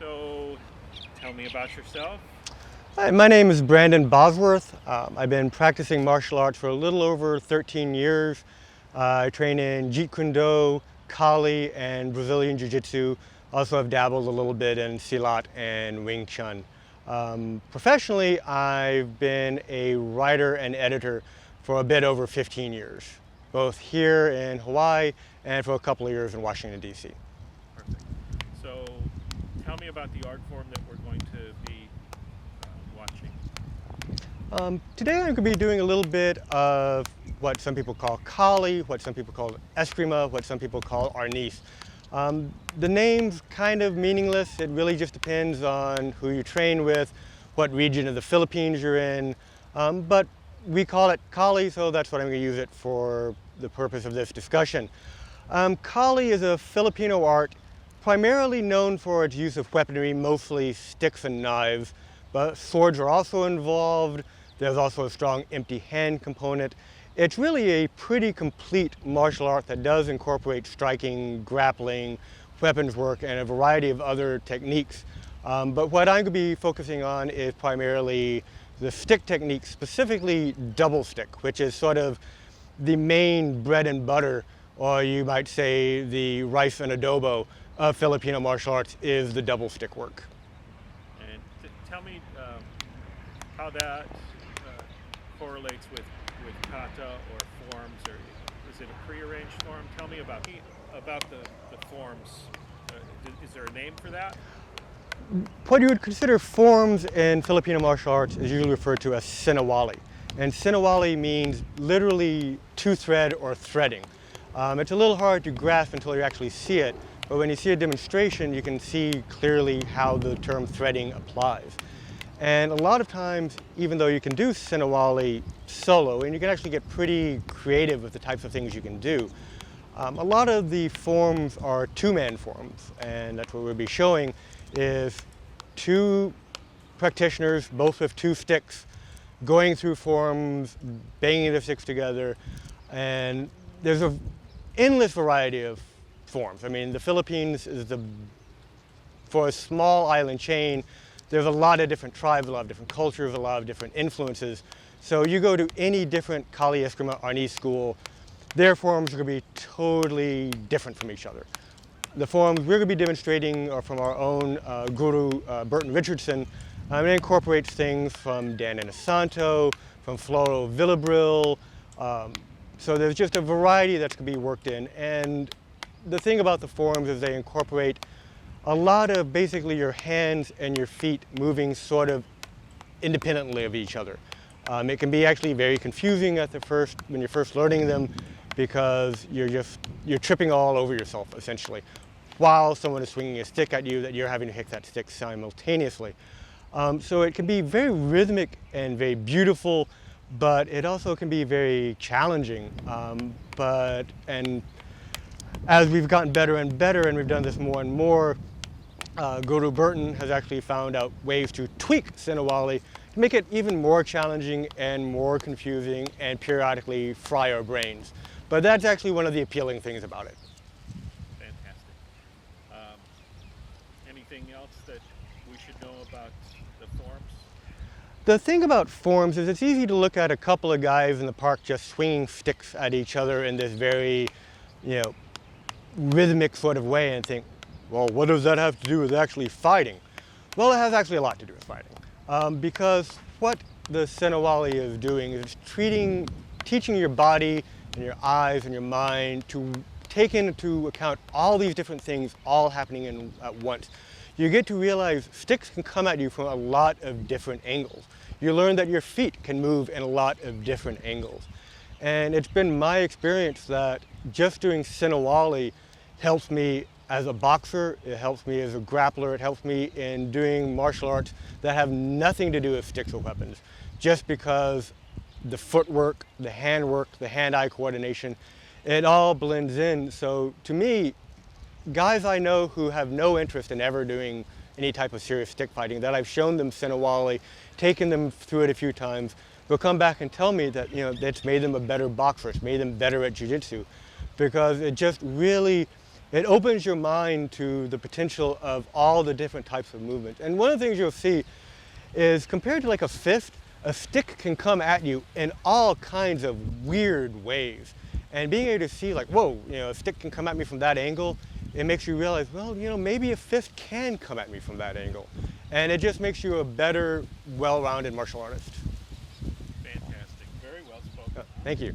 So, tell me about yourself. Hi, my name is Brandon Bosworth. I've been practicing martial arts for a little over 13 years. I train in Jeet Kune Do, Kali, and Brazilian Jiu-Jitsu. Also have dabbled a little bit in Silat and Wing Chun. Professionally, I've been a writer and editor for a bit over 15 years, both here in Hawaii and for a couple of years in Washington, D.C. Perfect. So, tell me about the art form that we're going to be watching. Today I'm going to be doing a little bit of what some people call Kali, what some people call Escrima, what some people call Arnis. The name's kind of meaningless. It really just depends on who you train with, what region of the Philippines you're in. But we call it Kali, so that's what I'm going to use it for the purpose of this discussion. Kali is a Filipino art primarily known for its use of weaponry, mostly sticks and knives, but swords are also involved. There's also a strong empty hand component. It's really a pretty complete martial art that does incorporate striking, grappling, weapons work, and a variety of other techniques. But what I'm going to be focusing on is primarily the stick technique, specifically double stick, which is sort of the main bread and butter, or you might say the rice and adobo of Filipino martial arts is the double stick work. And tell me how that correlates with kata or forms, or is it a prearranged form? Tell me about the forms. Is there a name for that? What you would consider forms in Filipino martial arts is usually referred to as sinawali. And sinawali means literally to thread or threading. It's a little hard to grasp until you actually see it, but when you see a demonstration, you can see clearly how the term threading applies. And a lot of times, even though you can do sinawali solo, and you can actually get pretty creative with the types of things you can do, a lot of the forms are two-man forms, and that's what we'll be showing is two practitioners, both with two sticks, going through forms, banging their sticks together, and there's an endless variety of forms. I mean, the Philippines is for a small island chain, there's a lot of different tribes, a lot of different cultures, a lot of different influences. So you go to any different Kali, Escrima, Arnis school, their forms are going to be totally different from each other. The forms we're going to be demonstrating are from our own guru, Burton Richardson. It incorporates things from Dan Inosanto, from Floro Villabril. So there's just a variety that's going to be worked in. And the thing about the forms is they incorporate a lot of basically your hands and your feet moving sort of independently of each other. It can be actually very confusing when you're first learning them, because you're tripping all over yourself essentially, while someone is swinging a stick at you that you're having to hit that stick simultaneously. So it can be very rhythmic and very beautiful, but it also can be very challenging. And as we've gotten better and better, and we've done this more and more, Guru Burton has actually found out ways to tweak sinawali to make it even more challenging and more confusing and periodically fry our brains. But that's actually one of the appealing things about it. Fantastic. Anything else that we should know about the forms? The thing about forms is it's easy to look at a couple of guys in the park just swinging sticks at each other in this very, rhythmic sort of way and think, well, what does that have to do with actually fighting? Well, it has actually a lot to do with fighting, because what the sinawali is doing is teaching your body and your eyes and your mind to take into account all these different things all happening at once. You get to realize sticks can come at you from a lot of different angles. You learn that your feet can move in a lot of different angles. And it's been my experience that just doing sinawali helps me as a boxer, it helps me as a grappler, it helps me in doing martial arts that have nothing to do with sticks or weapons, just because the footwork, the handwork, the hand-eye coordination, it all blends in. So to me, guys I know who have no interest in ever doing any type of serious stick fighting, that I've shown them sinawali, taken them through it a few times, will come back and tell me that it's made them a better boxer, it's made them better at jiu-jitsu, because it just really It opens your mind to the potential of all the different types of movement. And one of the things you'll see is compared to like a fist, a stick can come at you in all kinds of weird ways. And being able to see like, whoa, a stick can come at me from that angle, it makes you realize, well, maybe a fist can come at me from that angle. And it just makes you a better, well-rounded martial artist. Fantastic. Very well spoken. Thank you.